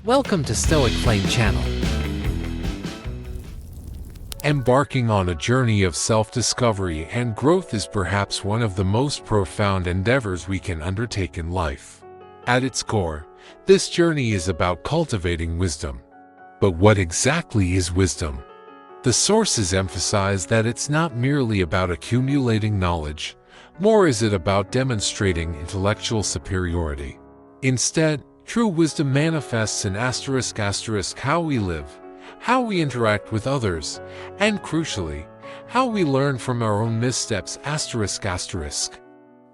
Welcome to Stoic Flame Channel. Embarking on a journey of self-discovery and growth is perhaps one of the most profound endeavors we can undertake in life. At its core, this journey is about cultivating wisdom. But what exactly is wisdom? The sources emphasize that it's not merely about accumulating knowledge, nor is it about demonstrating intellectual superiority. Instead, true wisdom manifests in how we live, how we interact with others, and crucially, how we learn from our own missteps.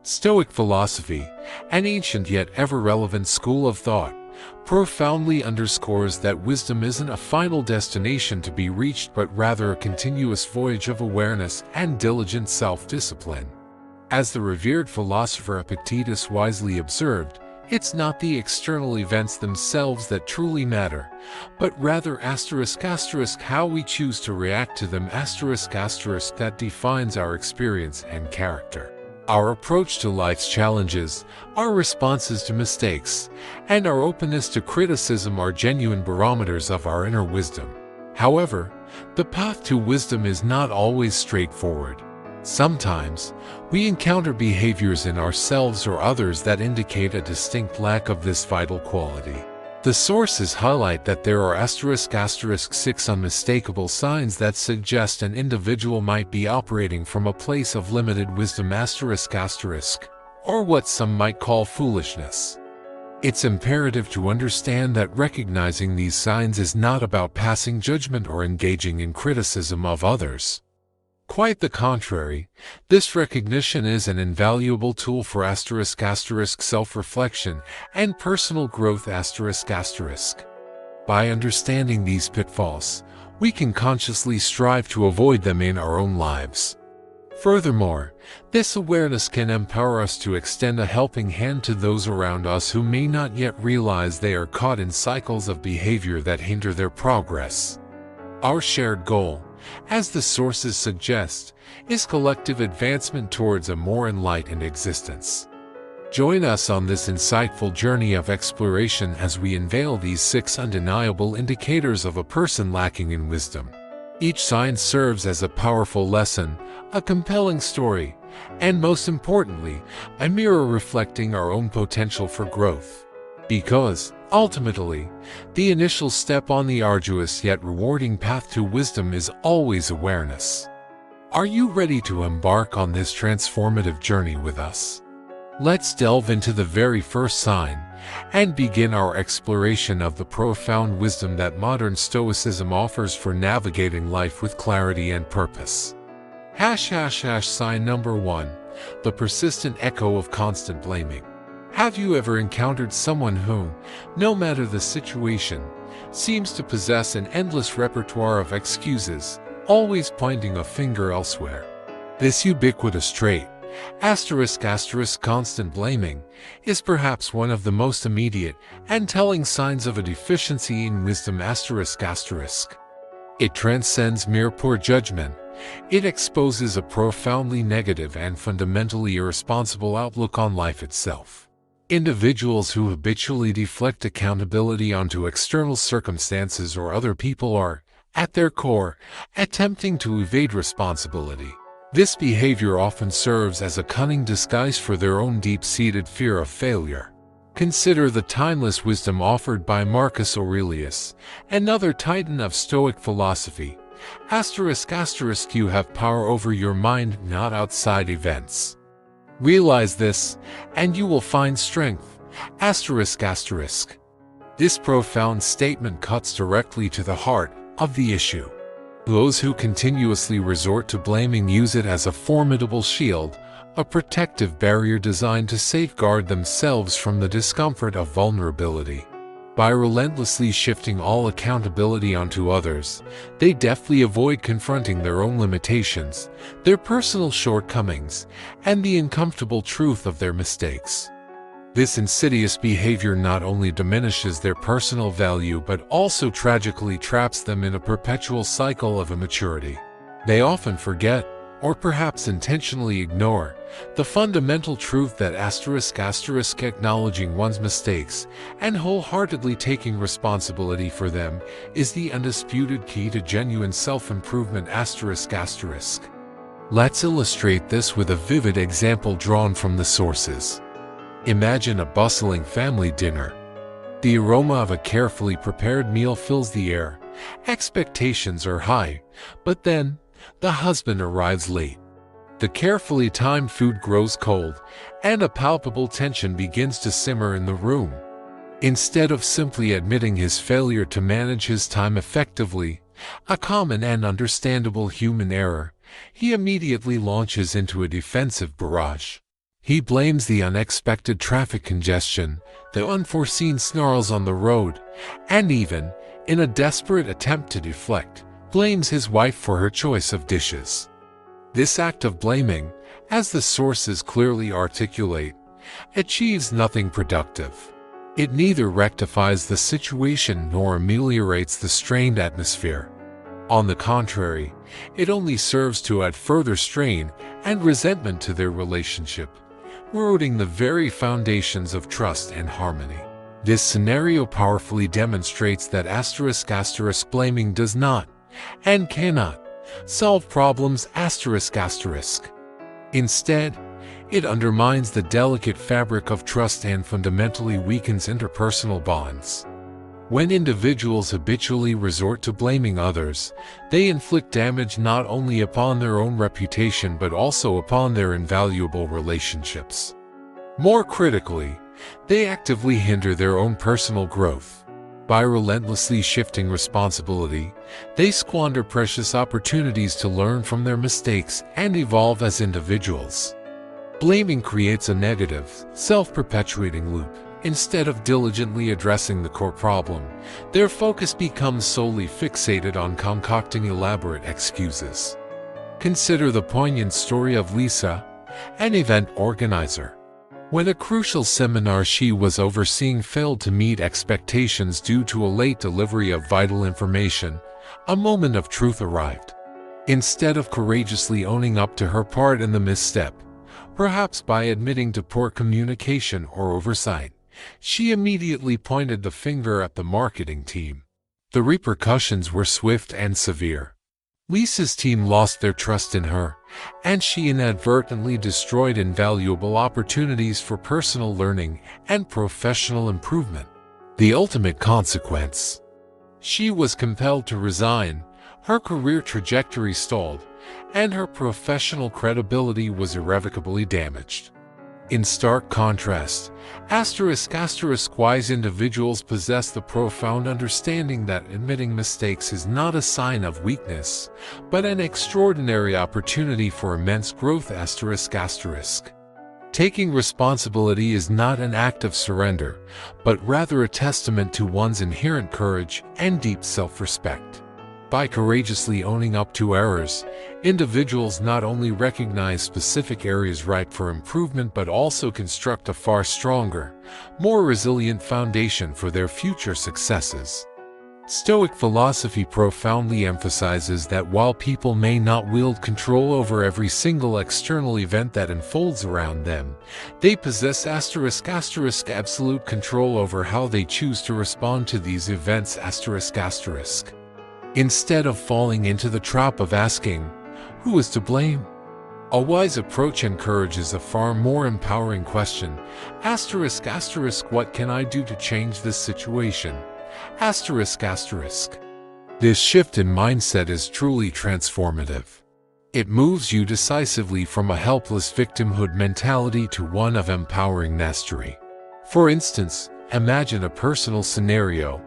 Stoic philosophy, an ancient yet ever-relevant school of thought, profoundly underscores that wisdom isn't a final destination to be reached but rather a continuous voyage of awareness and diligent self-discipline. As the revered philosopher Epictetus wisely observed, it's not the external events themselves that truly matter, but rather how we choose to react to them that defines our experience and character. Our approach to life's challenges, our responses to mistakes, and our openness to criticism are genuine barometers of our inner wisdom. However, the path to wisdom is not always straightforward. Sometimes, we encounter behaviors in ourselves or others that indicate a distinct lack of this vital quality. The sources highlight that there are *6 unmistakable signs that suggest an individual might be operating from a place of limited wisdom or what some might call foolishness. It's imperative to understand that recognizing these signs is not about passing judgment or engaging in criticism of others. Quite the contrary, this recognition is an invaluable tool for self-reflection and personal growth By understanding these pitfalls, we can consciously strive to avoid them in our own lives. Furthermore, this awareness can empower us to extend a helping hand to those around us who may not yet realize they are caught in cycles of behavior that hinder their progress. Our shared goal, as the sources suggest, is collective advancement towards a more enlightened existence. Join us on this insightful journey of exploration as we unveil these 6 undeniable indicators of a person lacking in wisdom. Each sign serves as a powerful lesson, a compelling story, and most importantly, a mirror reflecting our own potential for growth. Because, ultimately, the initial step on the arduous yet rewarding path to wisdom is always awareness. Are you ready to embark on this transformative journey with us? Let's delve into the very first sign and begin our exploration of the profound wisdom that modern Stoicism offers for navigating life with clarity and purpose. Sign number 1, the persistent echo of constant blaming. Have you ever encountered someone who, no matter the situation, seems to possess an endless repertoire of excuses, always pointing a finger elsewhere? This ubiquitous trait, constant blaming, is perhaps one of the most immediate and telling signs of a deficiency in wisdom It transcends mere poor judgment. It exposes a profoundly negative and fundamentally irresponsible outlook on life itself. Individuals who habitually deflect accountability onto external circumstances or other people are, at their core, attempting to evade responsibility. This behavior often serves as a cunning disguise for their own deep-seated fear of failure. Consider the timeless wisdom offered by Marcus Aurelius, another titan of Stoic philosophy. You have power over your mind, not outside events. Realize this, and you will find strength. This profound statement cuts directly to the heart of the issue. Those who continuously resort to blaming use it as a formidable shield, a protective barrier designed to safeguard themselves from the discomfort of vulnerability. By relentlessly shifting all accountability onto others, they deftly avoid confronting their own limitations, their personal shortcomings, and the uncomfortable truth of their mistakes. This insidious behavior not only diminishes their personal value but also tragically traps them in a perpetual cycle of immaturity. They often forget, or perhaps intentionally ignore, the fundamental truth that *** acknowledging one's mistakes and wholeheartedly taking responsibility for them is the undisputed key to genuine self-improvement ***. Let's illustrate this with a vivid example drawn from the sources. Imagine a bustling family dinner. The aroma of a carefully prepared meal fills the air. Expectations are high, but then the husband arrives late. The carefully timed food grows cold, and a palpable tension begins to simmer in the room. Instead of simply admitting his failure to manage his time effectively, a common and understandable human error, he immediately launches into a defensive barrage. He blames the unexpected traffic congestion, the unforeseen snarls on the road, and even, in a desperate attempt to deflect, blames his wife for her choice of dishes. This act of blaming, as the sources clearly articulate, achieves nothing productive. It neither rectifies the situation nor ameliorates the strained atmosphere. On the contrary, it only serves to add further strain and resentment to their relationship, eroding the very foundations of trust and harmony. This scenario powerfully demonstrates that *** blaming does not, and cannot, solve problems ***. Instead, it undermines the delicate fabric of trust and fundamentally weakens interpersonal bonds. When individuals habitually resort to blaming others, they inflict damage not only upon their own reputation but also upon their invaluable relationships. More critically, they actively hinder their own personal growth. By relentlessly shifting responsibility, they squander precious opportunities to learn from their mistakes and evolve as individuals. Blaming creates a negative, self-perpetuating loop. Instead of diligently addressing the core problem, their focus becomes solely fixated on concocting elaborate excuses. Consider the poignant story of Lisa, an event organizer. When a crucial seminar she was overseeing failed to meet expectations due to a late delivery of vital information, a moment of truth arrived. Instead of courageously owning up to her part in the misstep, perhaps by admitting to poor communication or oversight, she immediately pointed the finger at the marketing team. The repercussions were swift and severe. Lisa's team lost their trust in her, and she inadvertently destroyed invaluable opportunities for personal learning and professional improvement. The ultimate consequence: she was compelled to resign, her career trajectory stalled, and her professional credibility was irrevocably damaged. In stark contrast, *** wise individuals possess the profound understanding that admitting mistakes is not a sign of weakness, but an extraordinary opportunity for immense growth ***. Taking responsibility is not an act of surrender, but rather a testament to one's inherent courage and deep self-respect. By courageously owning up to errors, individuals not only recognize specific areas ripe for improvement but also construct a far stronger, more resilient foundation for their future successes. Stoic philosophy profoundly emphasizes that while people may not wield control over every single external event that unfolds around them, they possess *** absolute control over how they choose to respond to these events ***. Instead of falling into the trap of asking, "Who is to blame?" a wise approach encourages a far more empowering question: ***, what can I do to change this situation? ***. This shift in mindset is truly transformative. It moves you decisively from a helpless victimhood mentality to one of empowering mastery. For instance, imagine a personal scenario.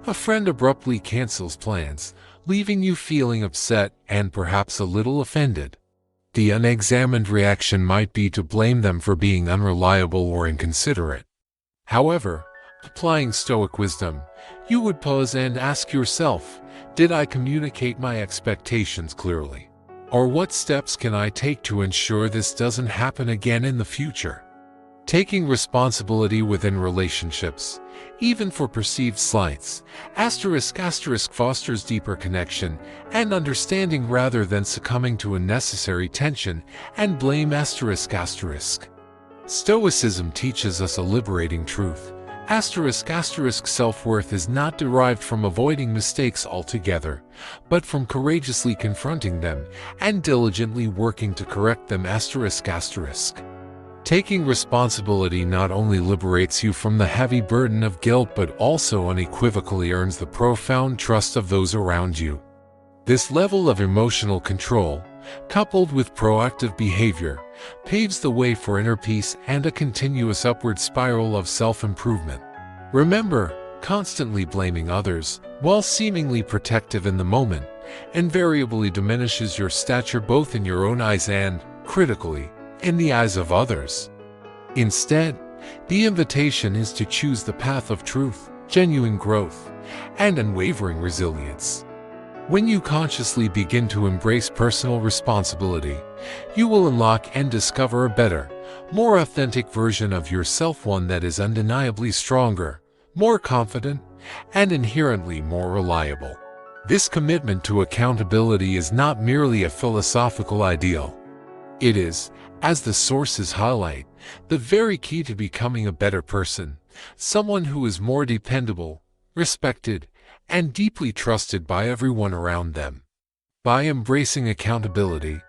A friend abruptly cancels plans, leaving you feeling upset and perhaps a little offended. The unexamined reaction might be to blame them for being unreliable or inconsiderate. However, applying Stoic wisdom, you would pause and ask yourself, did I communicate my expectations clearly? Or what steps can I take to ensure this doesn't happen again in the future? Taking responsibility within relationships, even for perceived slights, fosters deeper connection and understanding rather than succumbing to unnecessary tension and blame. Stoicism teaches us a liberating truth. Self-worth is not derived from avoiding mistakes altogether, but from courageously confronting them and diligently working to correct them. Taking responsibility not only liberates you from the heavy burden of guilt but also unequivocally earns the profound trust of those around you. This level of emotional control, coupled with proactive behavior, paves the way for inner peace and a continuous upward spiral of self-improvement. Remember, constantly blaming others, while seemingly protective in the moment, invariably diminishes your stature both in your own eyes and, critically, in the eyes of others. Instead, the invitation is to choose the path of truth, genuine growth, and unwavering resilience. When you consciously begin to embrace personal responsibility, you will unlock and discover a better, more authentic version of yourself, one that is undeniably stronger, more confident, and inherently more reliable. This commitment to accountability is not merely a philosophical ideal. It is, as the sources highlight, the very key to becoming a better person, someone who is more dependable, respected, and deeply trusted by everyone around them. By embracing accountability,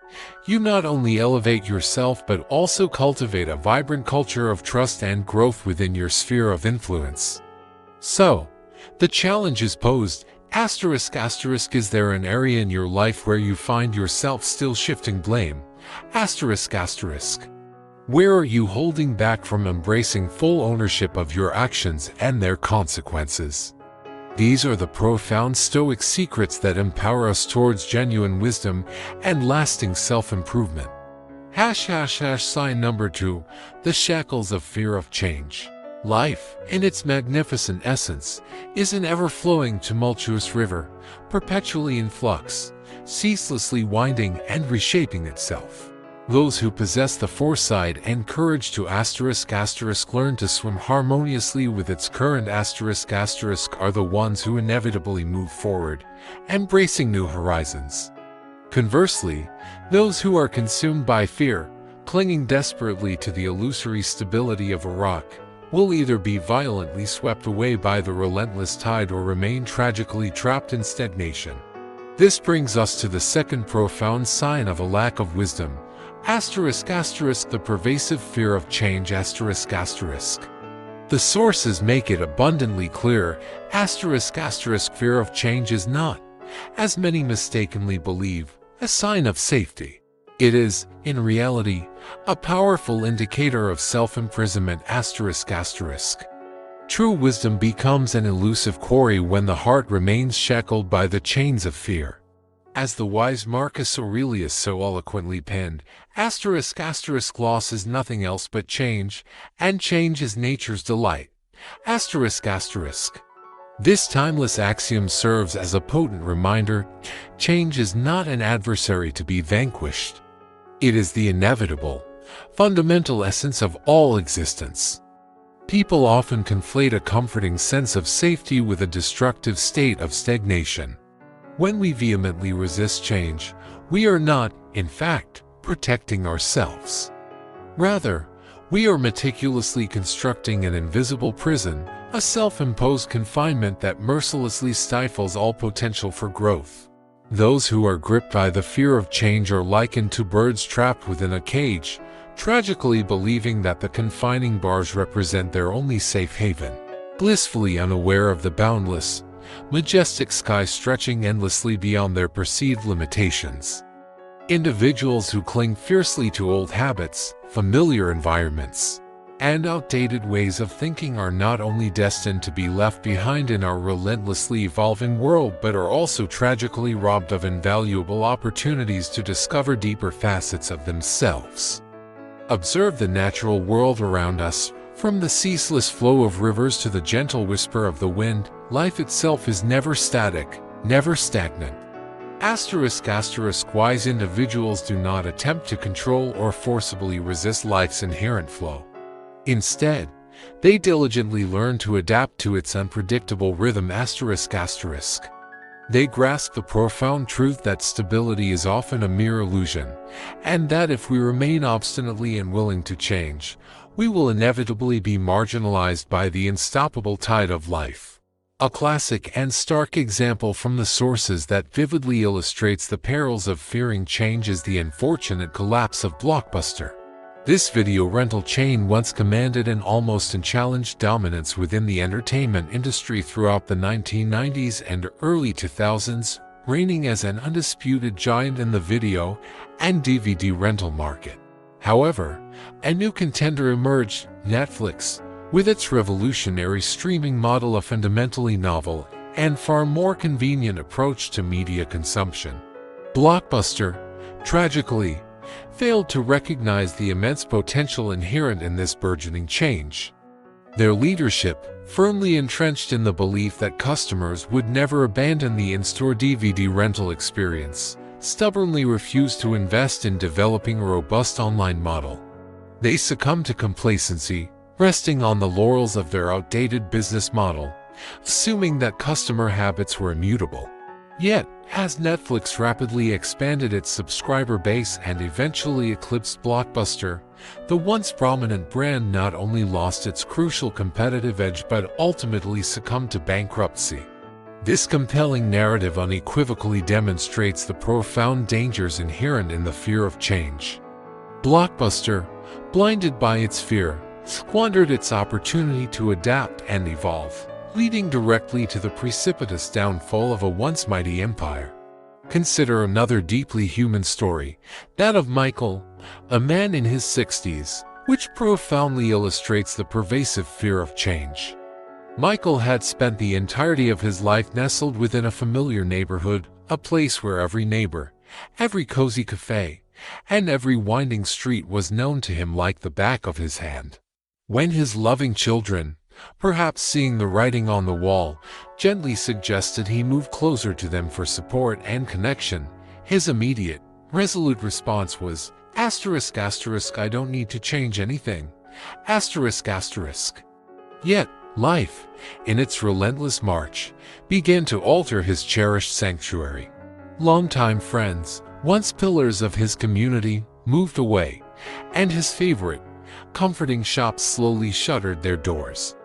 you not only elevate yourself but also cultivate a vibrant culture of trust and growth within your sphere of influence. So, the challenge is posed, is there an area in your life where you find yourself still shifting blame? Where are you holding back from embracing full ownership of your actions and their consequences? These are the profound Stoic secrets that empower us towards genuine wisdom and lasting self-improvement. Sign number 2, the shackles of fear of change. Life, in its magnificent essence, is an ever-flowing, tumultuous river, perpetually in flux, ceaselessly winding and reshaping itself. Those who possess the foresight and courage to learn to swim harmoniously with its current are the ones who inevitably move forward, embracing new horizons. Conversely, those who are consumed by fear, clinging desperately to the illusory stability of a rock, will either be violently swept away by the relentless tide or remain tragically trapped in stagnation. This brings us to the second profound sign of a lack of wisdom, the pervasive fear of change. The sources make it abundantly clear, fear of change is not, as many mistakenly believe, a sign of safety. It is, in reality, a powerful indicator of self-imprisonment. True wisdom becomes an elusive quarry when the heart remains shackled by the chains of fear. As the wise Marcus Aurelius so eloquently penned, loss is nothing else but change, and change is nature's delight. This timeless axiom serves as a potent reminder: change is not an adversary to be vanquished. It is the inevitable, fundamental essence of all existence. People often conflate a comforting sense of safety with a destructive state of stagnation. When we vehemently resist change, we are not, in fact, protecting ourselves. Rather, we are meticulously constructing an invisible prison, a self-imposed confinement that mercilessly stifles all potential for growth. Those who are gripped by the fear of change are likened to birds trapped within a cage, tragically believing that the confining bars represent their only safe haven, blissfully unaware of the boundless, majestic sky stretching endlessly beyond their perceived limitations. Individuals who cling fiercely to old habits, familiar environments, and outdated ways of thinking are not only destined to be left behind in our relentlessly evolving world but are also tragically robbed of invaluable opportunities to discover deeper facets of themselves. Observe the natural world around us. From the ceaseless flow of rivers to the gentle whisper of the wind, life itself is never static, never stagnant. Wise individuals do not attempt to control or forcibly resist life's inherent flow. Instead, they diligently learn to adapt to its unpredictable rhythm ***. They grasp the profound truth that stability is often a mere illusion, and that if we remain obstinately unwilling to change, we will inevitably be marginalized by the unstoppable tide of life. A classic and stark example from the sources that vividly illustrates the perils of fearing change is the unfortunate collapse of Blockbuster. This video rental chain once commanded an almost unchallenged dominance within the entertainment industry throughout the 1990s and early 2000s, reigning as an undisputed giant in the video and DVD rental market. However, a new contender emerged, Netflix, with its revolutionary streaming model, a fundamentally novel and far more convenient approach to media consumption. Blockbuster, tragically, failed to recognize the immense potential inherent in this burgeoning change. Their leadership, firmly entrenched in the belief that customers would never abandon the in-store DVD rental experience, stubbornly refused to invest in developing a robust online model. They succumbed to complacency, resting on the laurels of their outdated business model, assuming that customer habits were immutable. Yet, as Netflix rapidly expanded its subscriber base and eventually eclipsed Blockbuster, the once prominent brand not only lost its crucial competitive edge but ultimately succumbed to bankruptcy. This compelling narrative unequivocally demonstrates the profound dangers inherent in the fear of change. Blockbuster, blinded by its fear, squandered its opportunity to adapt and evolve, leading directly to the precipitous downfall of a once mighty empire. Consider another deeply human story, that of Michael, a man in his 60s, which profoundly illustrates the pervasive fear of change. Michael had spent the entirety of his life nestled within a familiar neighborhood, a place where every neighbor, every cozy cafe, and every winding street was known to him like the back of his hand. When his loving children, perhaps seeing the writing on the wall, gently suggested he move closer to them for support and connection, his immediate, resolute response was, ***, I don't need to change anything, ***. Yet, life, in its relentless march, began to alter his cherished sanctuary. Longtime friends, once pillars of his community, moved away, and his favorite, comforting shops slowly shuttered their doors.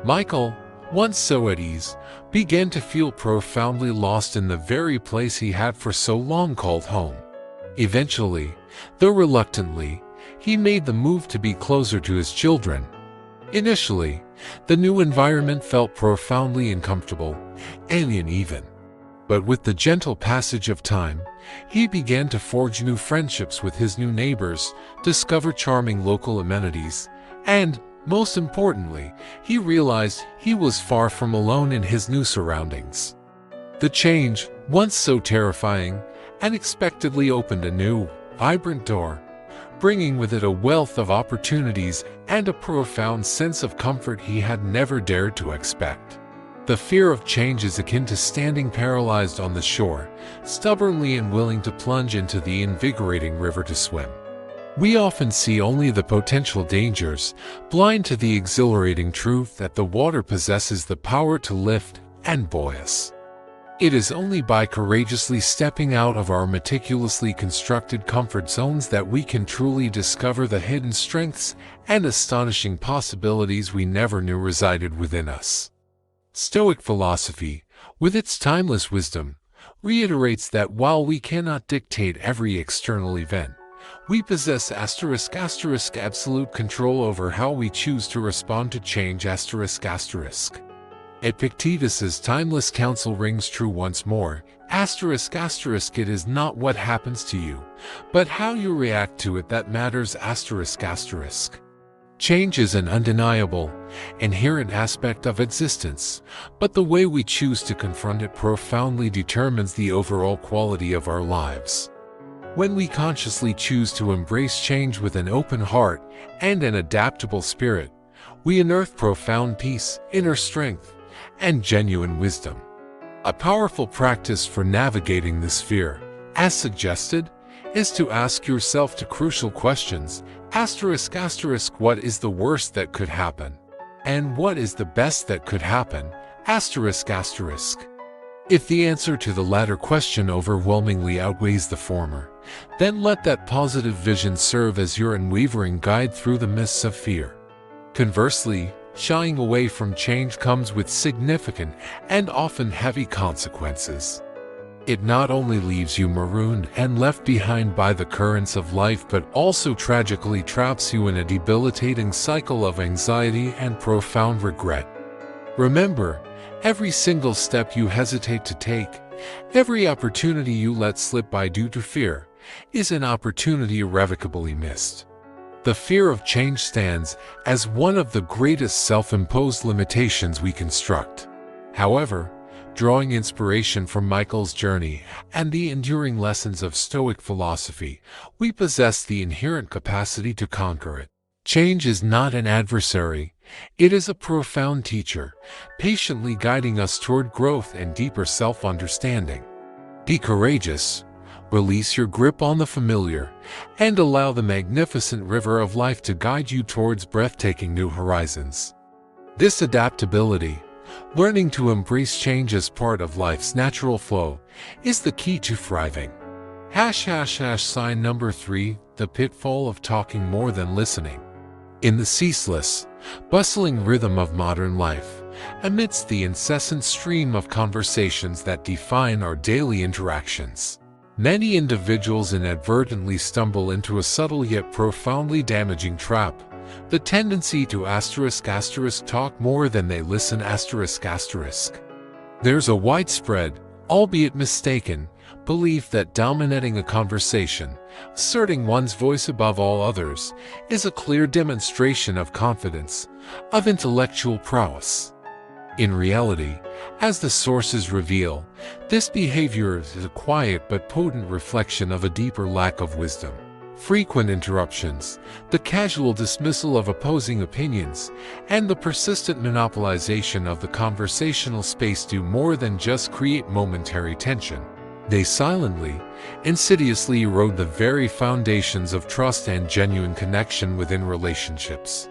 Michael, once so at ease, began to feel profoundly lost in the very place he had for so long called home. Eventually, though reluctantly, he made the move to be closer to his children. Initially, the new environment felt profoundly uncomfortable, alien even. But with the gentle passage of time, he began to forge new friendships with his new neighbors, discover charming local amenities, and, most importantly, he realized he was far from alone in his new surroundings. The change, once so terrifying, unexpectedly opened a new, vibrant door, bringing with it a wealth of opportunities and a profound sense of comfort he had never dared to expect. The fear of change is akin to standing paralyzed on the shore, stubbornly unwilling to plunge into the invigorating river to swim. We often see only the potential dangers, blind to the exhilarating truth that the water possesses the power to lift and buoy us. It is only by courageously stepping out of our meticulously constructed comfort zones that we can truly discover the hidden strengths and astonishing possibilities we never knew resided within us. Stoic philosophy, with its timeless wisdom, reiterates that while we cannot dictate every external event, we possess ***, absolute control over how we choose to respond to change ***. Epictetus's timeless counsel rings true once more, ***, it is not what happens to you, but how you react to it that matters ***. Change is an undeniable, inherent aspect of existence, but the way we choose to confront it profoundly determines the overall quality of our lives. When we consciously choose to embrace change with an open heart and an adaptable spirit, we unearth profound peace, inner strength, and genuine wisdom. A powerful practice for navigating this fear, as suggested, is to ask yourself two crucial questions. What is the worst that could happen? And what is the best that could happen? If the answer to the latter question overwhelmingly outweighs the former, then let that positive vision serve as your unwavering guide through the mists of fear. Conversely, shying away from change comes with significant and often heavy consequences. It not only leaves you marooned and left behind by the currents of life, but also tragically traps you in a debilitating cycle of anxiety and profound regret. Remember, every single step you hesitate to take, every opportunity you let slip by due to fear, is an opportunity irrevocably missed. The fear of change stands as one of the greatest self-imposed limitations we construct. However, drawing inspiration from Michael's journey and the enduring lessons of Stoic philosophy, we possess the inherent capacity to conquer it. Change is not an adversary, it is a profound teacher, patiently guiding us toward growth and deeper self-understanding. Be courageous, release your grip on the familiar, and allow the magnificent river of life to guide you towards breathtaking new horizons. This adaptability, learning to embrace change as part of life's natural flow, is the key to thriving. Sign number 3, the pitfall of talking more than listening. In the ceaseless, bustling rhythm of modern life, amidst the incessant stream of conversations that define our daily interactions, many individuals inadvertently stumble into a subtle yet profoundly damaging trap: the tendency to talk more than they listen. There's a widespread, albeit mistaken, belief that dominating a conversation, asserting one's voice above all others, is a clear demonstration of confidence, of intellectual prowess. In reality, as the sources reveal, this behavior is a quiet but potent reflection of a deeper lack of wisdom. Frequent interruptions, the casual dismissal of opposing opinions, and the persistent monopolization of the conversational space do more than just create momentary tension. They silently, insidiously erode the very foundations of trust and genuine connection within relationships.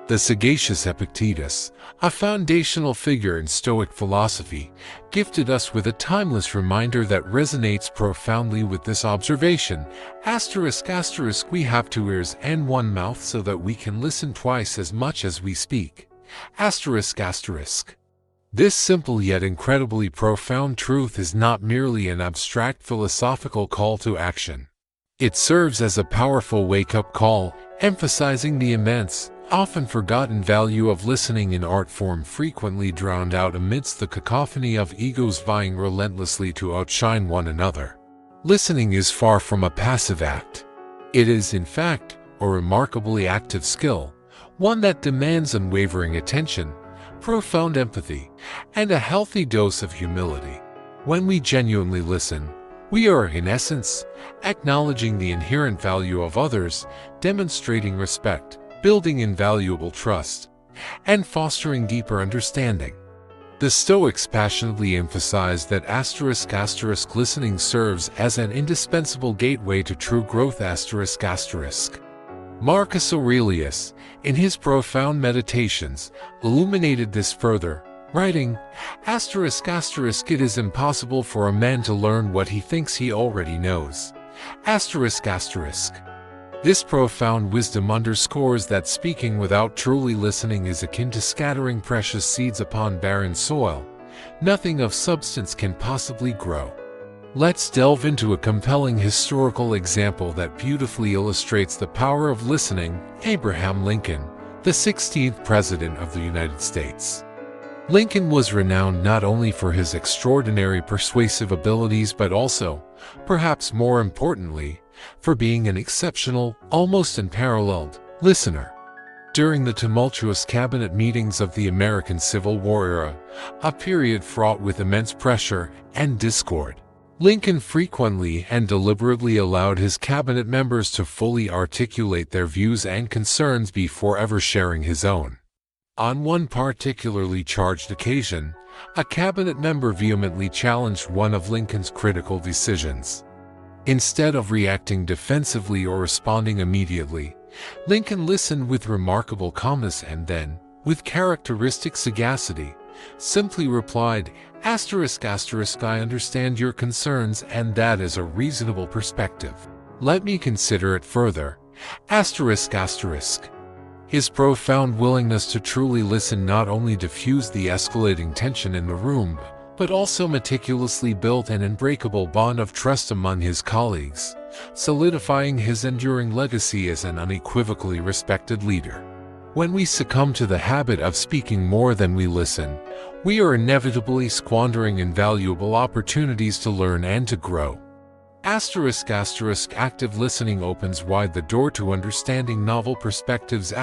The sagacious Epictetus, a foundational figure in Stoic philosophy, gifted us with a timeless reminder that resonates profoundly with this observation. We have 2 ears and 1 mouth so that we can listen twice as much as we speak. This simple yet incredibly profound truth is not merely an abstract philosophical call to action. It serves as a powerful wake-up call, emphasizing the immense, often forgotten value of listening, in art form frequently drowned out amidst the cacophony of egos vying relentlessly to outshine one another. Listening is far from a passive act. It is, in fact, a remarkably active skill, one that demands unwavering attention, profound empathy, and a healthy dose of humility. When we genuinely listen, we are, in essence, acknowledging the inherent value of others, demonstrating respect, building invaluable trust, and fostering deeper understanding. The Stoics passionately emphasize that listening serves as an indispensable gateway to true growth. Marcus Aurelius, in his profound meditations, illuminated this further, writing, "It is impossible for a man to learn what he thinks he already knows." This profound wisdom underscores that speaking without truly listening is akin to scattering precious seeds upon barren soil. Nothing of substance can possibly grow. Let's delve into a compelling historical example that beautifully illustrates the power of listening. Abraham Lincoln, the 16th President of the United States. Lincoln was renowned not only for his extraordinary persuasive abilities but also, perhaps more importantly, for being an exceptional, almost unparalleled, listener. During the tumultuous cabinet meetings of the American Civil War era, a period fraught with immense pressure and discord, Lincoln frequently and deliberately allowed his cabinet members to fully articulate their views and concerns before ever sharing his own. On one particularly charged occasion, a cabinet member vehemently challenged one of Lincoln's critical decisions. Instead of reacting defensively or responding immediately, Lincoln listened with remarkable calmness and then, with characteristic sagacity, simply replied, "I understand your concerns and that is a reasonable perspective. Let me consider it further." His profound willingness to truly listen not only diffused the escalating tension in the room, but also meticulously built an unbreakable bond of trust among his colleagues, solidifying his enduring legacy as an unequivocally respected leader. When we succumb to the habit of speaking more than we listen, we are inevitably squandering invaluable opportunities to learn and to grow. Active listening opens wide the door to understanding novel perspectives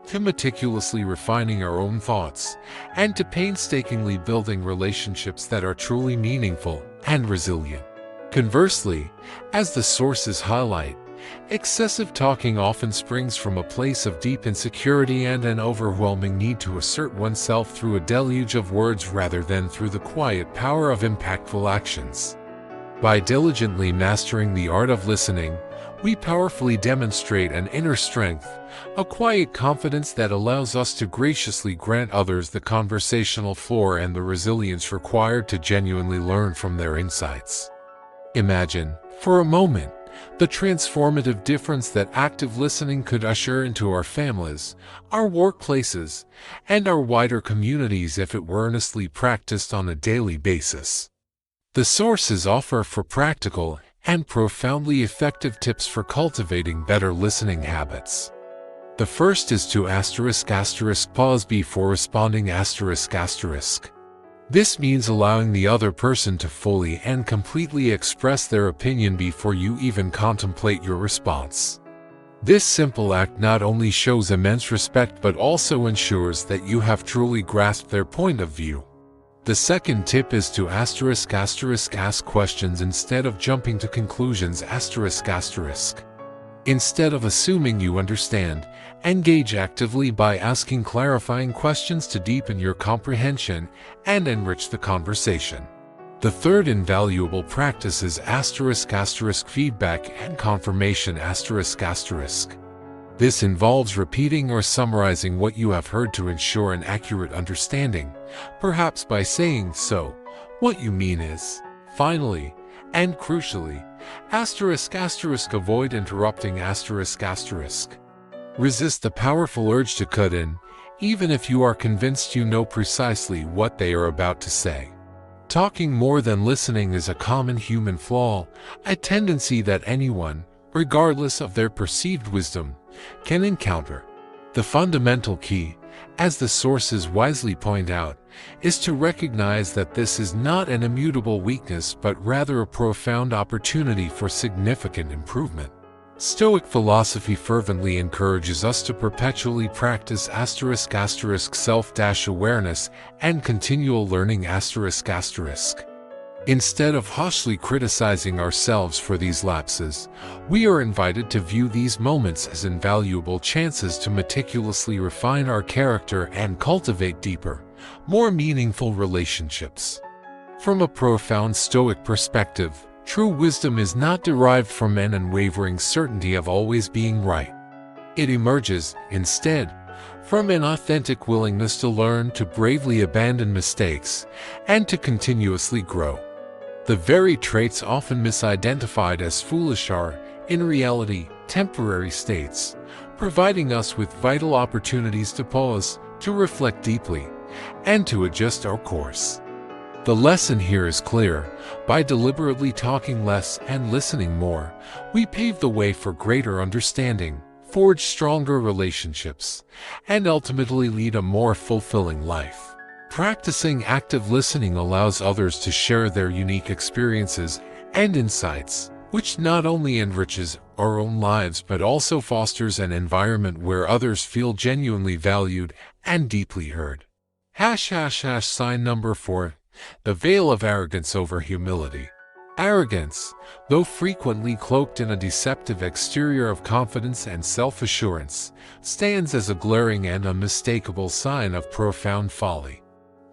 to meticulously refining our own thoughts, and to painstakingly building relationships that are truly meaningful and resilient. Conversely, as the sources highlight, excessive talking often springs from a place of deep insecurity and an overwhelming need to assert oneself through a deluge of words rather than through the quiet power of impactful actions. By diligently mastering the art of listening, we powerfully demonstrate an inner strength, a quiet confidence that allows us to graciously grant others the conversational floor and the resilience required to genuinely learn from their insights. Imagine, for a moment, the transformative difference that active listening could usher into our families, our workplaces, and our wider communities if it were earnestly practiced on a daily basis. The sources offer for practical and profoundly effective tips for cultivating better listening habits. The first is to pause before responding This means allowing the other person to fully and completely express their opinion before you even contemplate your response. This simple act not only shows immense respect but also ensures that you have truly grasped their point of view. The second tip is to ask questions instead of jumping to conclusions Instead of assuming you understand, engage actively by asking clarifying questions to deepen your comprehension and enrich the conversation. The third invaluable practice is feedback and confirmation This involves repeating or summarizing what you have heard to ensure an accurate understanding, perhaps by saying, "So, what you mean is." Finally, and crucially, avoid interrupting Resist the powerful urge to cut in, even if you are convinced you know precisely what they are about to say. Talking more than listening is a common human flaw, a tendency that anyone, regardless of their perceived wisdom, can encounter. The fundamental key, as the sources wisely point out, is to recognize that this is not an immutable weakness but rather a profound opportunity for significant improvement. Stoic philosophy fervently encourages us to perpetually practice self-awareness and continual learning Instead of harshly criticizing ourselves for these lapses, we are invited to view these moments as invaluable chances to meticulously refine our character and cultivate deeper, more meaningful relationships. From a profound Stoic perspective, true wisdom is not derived from an unwavering certainty of always being right. It emerges, instead, from an authentic willingness to learn, to bravely abandon mistakes, and to continuously grow. The very traits often misidentified as foolish are, in reality, temporary states, providing us with vital opportunities to pause, to reflect deeply, and to adjust our course. The lesson here is clear: by deliberately talking less and listening more, we pave the way for greater understanding, forge stronger relationships, and ultimately lead a more fulfilling life. Practicing active listening allows others to share their unique experiences and insights, which not only enriches our own lives but also fosters an environment where others feel genuinely valued and deeply heard. Sign number 4. The veil of arrogance over humility. Arrogance, though frequently cloaked in a deceptive exterior of confidence and self-assurance, stands as a glaring and unmistakable sign of profound folly.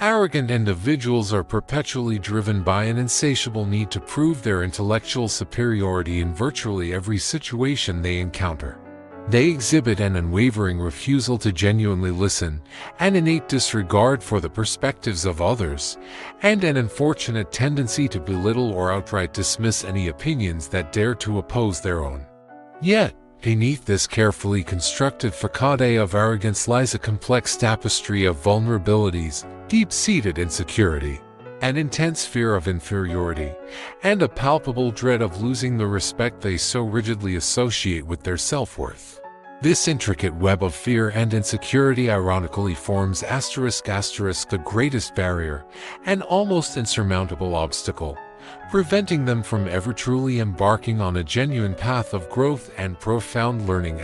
Arrogant individuals are perpetually driven by an insatiable need to prove their intellectual superiority in virtually every situation they encounter. They exhibit an unwavering refusal to genuinely listen, an innate disregard for the perspectives of others, and an unfortunate tendency to belittle or outright dismiss any opinions that dare to oppose their own. Yet, beneath this carefully constructed facade of arrogance lies a complex tapestry of vulnerabilities, deep-seated insecurity, an intense fear of inferiority, and a palpable dread of losing the respect they so rigidly associate with their self-worth. This intricate web of fear and insecurity ironically forms the greatest barrier, an almost insurmountable obstacle, preventing them from ever truly embarking on a genuine path of growth and profound learning.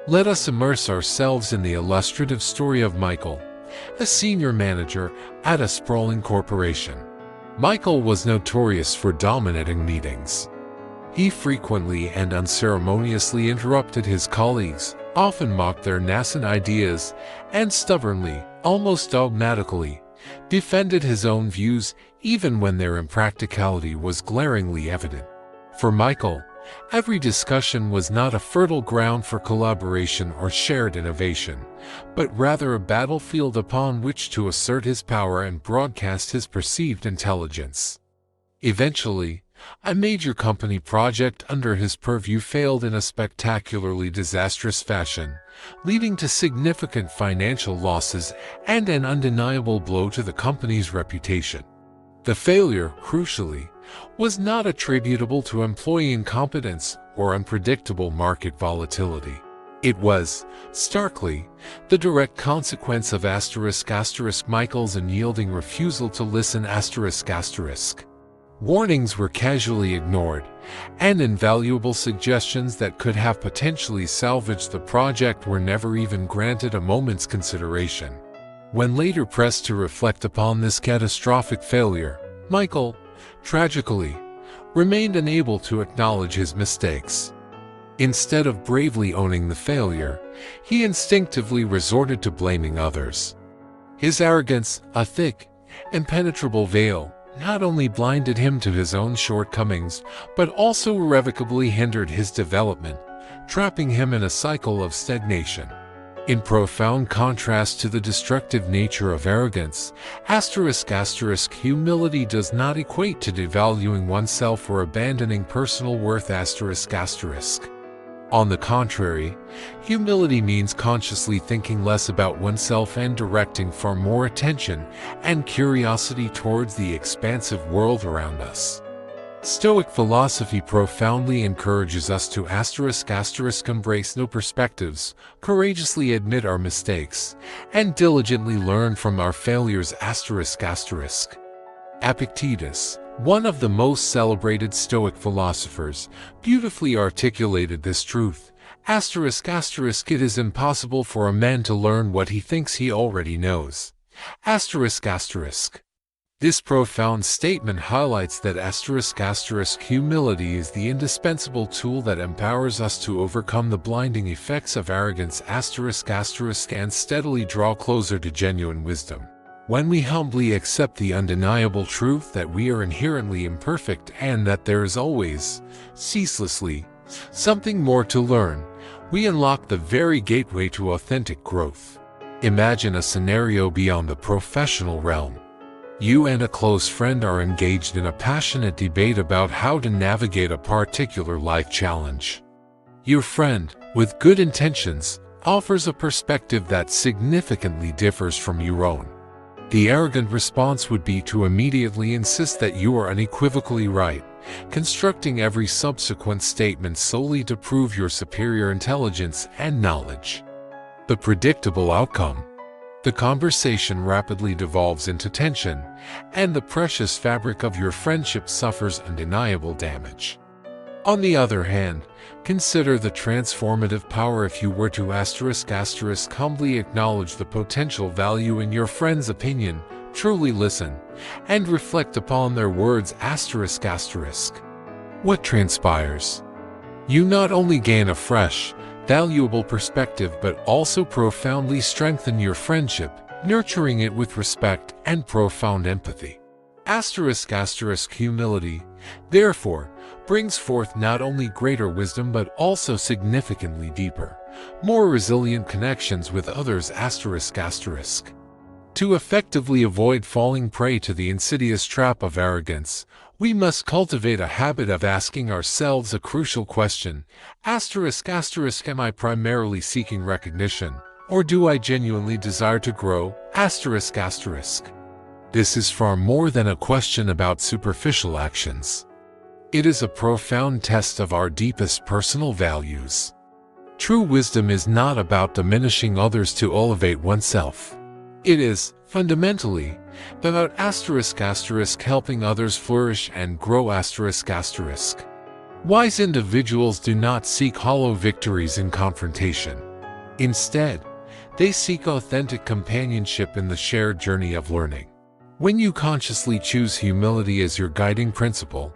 Let us immerse ourselves in the illustrative story of Michael, a senior manager at a sprawling corporation. Michael was notorious for dominating meetings. He frequently and unceremoniously interrupted his colleagues, often mocked their nascent ideas, and stubbornly, almost dogmatically, defended his own views even when their impracticality was glaringly evident. For Michael, every discussion was not a fertile ground for collaboration or shared innovation, but rather a battlefield upon which to assert his power and broadcast his perceived intelligence. Eventually, a major company project under his purview failed in a spectacularly disastrous fashion, leading to significant financial losses and an undeniable blow to the company's reputation. The failure, crucially, was not attributable to employee incompetence or unpredictable market volatility. It was, starkly, the direct consequence of Michael's unyielding refusal to listen. Warnings were casually ignored, and invaluable suggestions that could have potentially salvaged the project were never even granted a moment's consideration. When later pressed to reflect upon this catastrophic failure, Michael, tragically, remained unable to acknowledge his mistakes. Instead of bravely owning the failure, he instinctively resorted to blaming others. His arrogance, a thick, impenetrable veil, not only blinded him to his own shortcomings, but also irrevocably hindered his development, trapping him in a cycle of stagnation. In profound contrast to the destructive nature of arrogance, humility does not equate to devaluing oneself or abandoning personal worth. On the contrary, humility means consciously thinking less about oneself and directing far more attention and curiosity towards the expansive world around us. Stoic philosophy profoundly encourages us to embrace new perspectives, courageously admit our mistakes, and diligently learn from our failures. Epictetus, one of the most celebrated Stoic philosophers, beautifully articulated this truth. It is impossible for a man to learn what he thinks he already knows. This profound statement highlights that humility is the indispensable tool that empowers us to overcome the blinding effects of arrogance and steadily draw closer to genuine wisdom. When we humbly accept the undeniable truth that we are inherently imperfect and that there is always, ceaselessly, something more to learn, we unlock the very gateway to authentic growth. Imagine a scenario beyond the professional realm. You and a close friend are engaged in a passionate debate about how to navigate a particular life challenge. Your friend, with good intentions, offers a perspective that significantly differs from your own. The arrogant response would be to immediately insist that you are unequivocally right, constructing every subsequent statement solely to prove your superior intelligence and knowledge. The predictable outcome: the conversation rapidly devolves into tension, and the precious fabric of your friendship suffers undeniable damage. On the other hand, consider the transformative power if you were to humbly acknowledge the potential value in your friend's opinion, truly listen, and reflect upon their words. What transpires? You not only gain a fresh, valuable perspective but also profoundly strengthen your friendship, nurturing it with respect and profound empathy. Humility, therefore, brings forth not only greater wisdom but also significantly deeper, more resilient connections with others. To effectively avoid falling prey to the insidious trap of arrogance, we must cultivate a habit of asking ourselves a crucial question: am I primarily seeking recognition, or do I genuinely desire to grow? This is far more than a question about superficial actions. It is a profound test of our deepest personal values. True wisdom is not about diminishing others to elevate oneself. It is, fundamentally, about helping others flourish and grow. Wise individuals do not seek hollow victories in confrontation. Instead, they seek authentic companionship in the shared journey of learning. When you consciously choose humility as your guiding principle,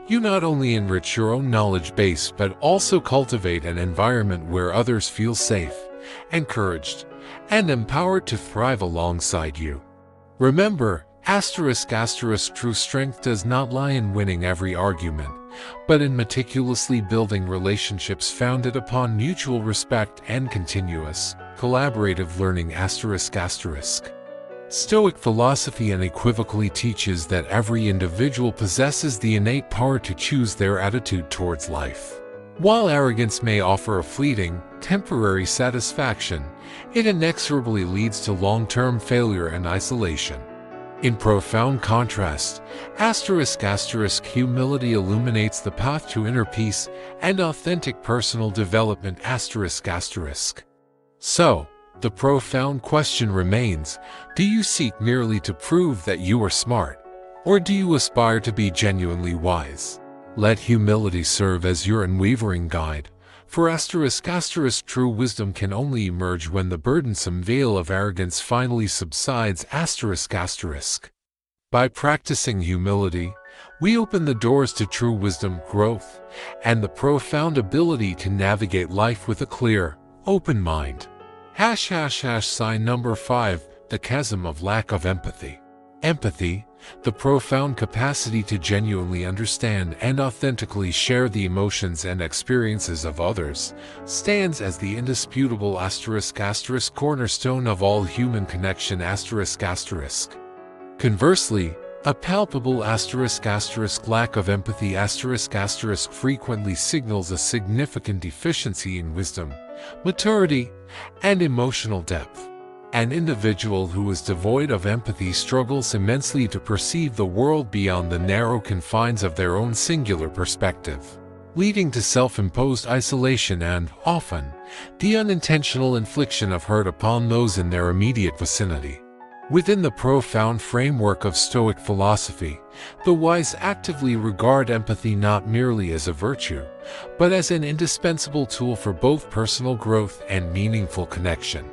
you not only enrich your own knowledge base but also cultivate an environment where others feel safe, encouraged, and empowered to thrive alongside you. Remember, true strength does not lie in winning every argument, but in meticulously building relationships founded upon mutual respect and continuous, collaborative learning. Stoic philosophy unequivocally teaches that every individual possesses the innate power to choose their attitude towards life. While arrogance may offer a fleeting, temporary satisfaction, it inexorably leads to long-term failure and isolation. In profound contrast, humility illuminates the path to inner peace and authentic personal development. So, the profound question remains: do you seek merely to prove that you are smart, or do you aspire to be genuinely wise? Let humility serve as your unwavering guide, for true wisdom can only emerge when the burdensome veil of arrogance finally subsides. By practicing humility, we open the doors to true wisdom, growth, and the profound ability to navigate life with a clear, open mind. Sign number 5, the chasm of lack of empathy. Empathy, the profound capacity to genuinely understand and authentically share the emotions and experiences of others, stands as the indisputable cornerstone of all human connection. Conversely, a palpable lack of empathy frequently signals a significant deficiency in wisdom, maturity, and emotional depth. An individual who is devoid of empathy struggles immensely to perceive the world beyond the narrow confines of their own singular perspective, leading to self-imposed isolation and, often, the unintentional infliction of hurt upon those in their immediate vicinity. Within the profound framework of Stoic philosophy, the wise actively regard empathy not merely as a virtue, but as an indispensable tool for both personal growth and meaningful connection.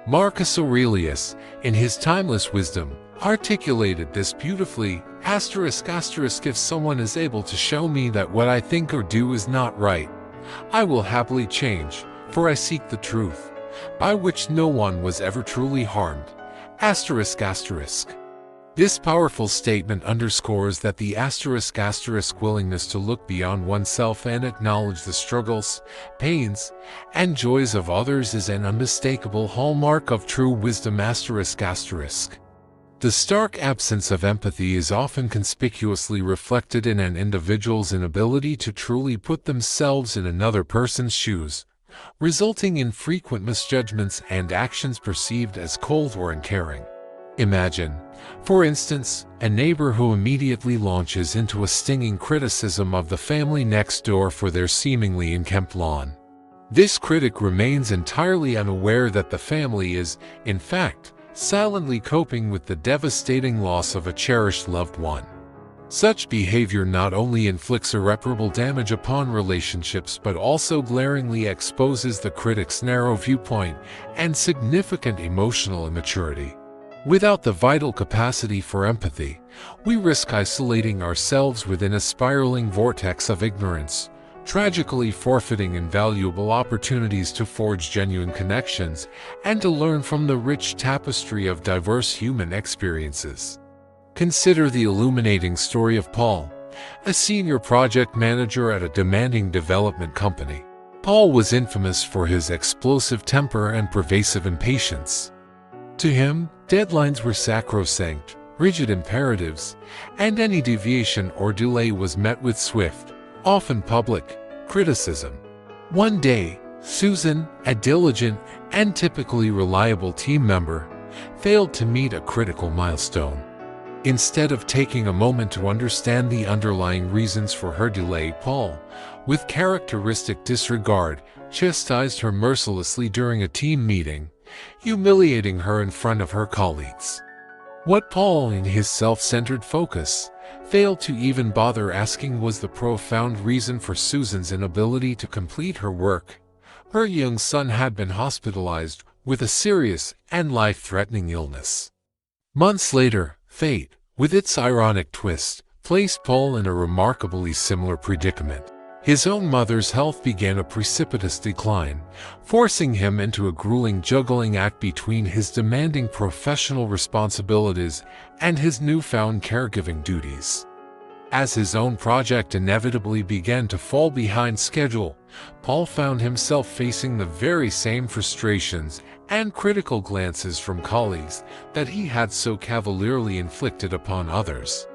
Marcus Aurelius, in his timeless wisdom, articulated this beautifully: if someone is able to show me that what I think or do is not right, I will happily change, for I seek the truth, by which no one was ever truly harmed. This powerful statement underscores that the willingness to look beyond oneself and acknowledge the struggles, pains, and joys of others is an unmistakable hallmark of true wisdom. The stark absence of empathy is often conspicuously reflected in an individual's inability to truly put themselves in another person's shoes, resulting in frequent misjudgments and actions perceived as cold or uncaring. Imagine, for instance, a neighbor who immediately launches into a stinging criticism of the family next door for their seemingly unkempt lawn. This critic remains entirely unaware that the family is, in fact, silently coping with the devastating loss of a cherished loved one. Such behavior not only inflicts irreparable damage upon relationships but also glaringly exposes the critic's narrow viewpoint and significant emotional immaturity. Without the vital capacity for empathy, we risk isolating ourselves within a spiraling vortex of ignorance, tragically forfeiting invaluable opportunities to forge genuine connections and to learn from the rich tapestry of diverse human experiences. Consider the illuminating story of Paul, a senior project manager at a demanding development company. Paul was infamous for his explosive temper and pervasive impatience. To him, deadlines were sacrosanct, rigid imperatives, and any deviation or delay was met with swift, often public, criticism. One day, Susan, a diligent and typically reliable team member, failed to meet a critical milestone. Instead of taking a moment to understand the underlying reasons for her delay, Paul, with characteristic disregard, chastised her mercilessly during a team meeting, humiliating her in front of her colleagues. What Paul, in his self-centered focus, failed to even bother asking was the profound reason for Susan's inability to complete her work. Her young son had been hospitalized with a serious and life-threatening illness. Months later, fate, with its ironic twist, placed Paul in a remarkably similar predicament. His own mother's health began a precipitous decline, forcing him into a grueling juggling act between his demanding professional responsibilities and his newfound caregiving duties. As his own project inevitably began to fall behind schedule, Paul found himself facing the very same frustrations and critical glances from colleagues that he had so cavalierly inflicted upon others.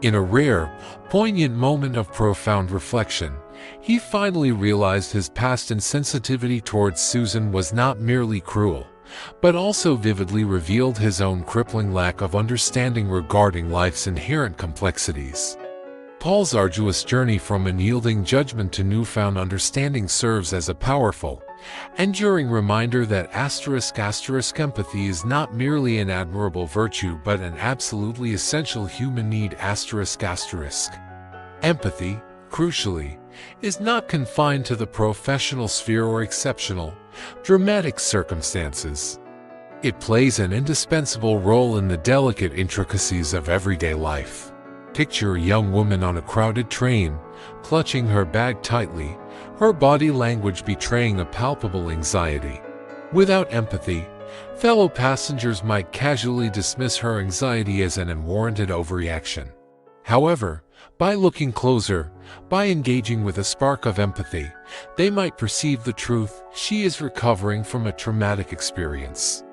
In a rare, poignant moment of profound reflection, he finally realized his past insensitivity towards Susan was not merely cruel, but also vividly revealed his own crippling lack of understanding regarding life's inherent complexities. Paul's arduous journey from unyielding judgment to newfound understanding serves as a powerful, enduring reminder that *** empathy is not merely an admirable virtue but an absolutely essential human need ***. Empathy, crucially, is not confined to the professional sphere or exceptional, dramatic circumstances. It plays an indispensable role in the delicate intricacies of everyday life. Picture a young woman on a crowded train, clutching her bag tightly, her body language betraying a palpable anxiety. Without empathy, fellow passengers might casually dismiss her anxiety as an unwarranted overreaction. However, by looking closer, by engaging with a spark of empathy, they might perceive the truth: she is recovering from a traumatic experience.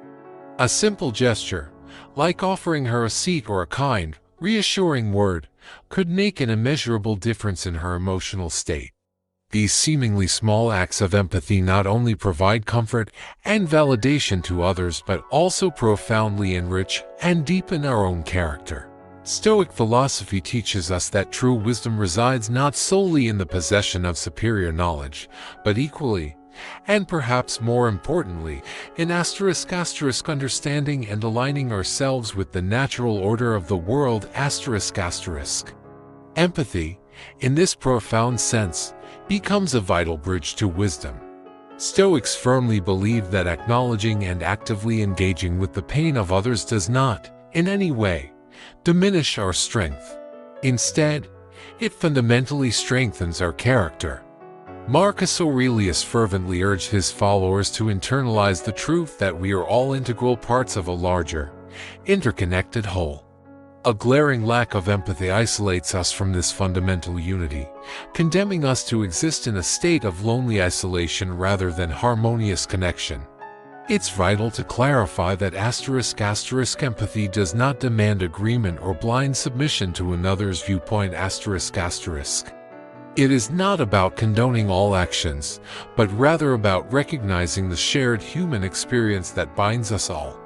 A simple gesture, like offering her a seat or a kind, reassuring word, could make an immeasurable difference in her emotional state. These seemingly small acts of empathy not only provide comfort and validation to others but also profoundly enrich and deepen our own character. Stoic philosophy teaches us that true wisdom resides not solely in the possession of superior knowledge, but equally, and perhaps more importantly, in *** understanding and aligning ourselves with the natural order of the world ***. Empathy, in this profound sense, becomes a vital bridge to wisdom. Stoics firmly believe that acknowledging and actively engaging with the pain of others does not, in any way, diminish our strength. Instead, it fundamentally strengthens our character. Marcus Aurelius fervently urged his followers to internalize the truth that we are all integral parts of a larger, interconnected whole. A glaring lack of empathy isolates us from this fundamental unity, condemning us to exist in a state of lonely isolation rather than harmonious connection. It's vital to clarify that *** empathy does not demand agreement or blind submission to another's viewpoint ***. It is not about condoning all actions, but rather about recognizing the shared human experience that binds us all.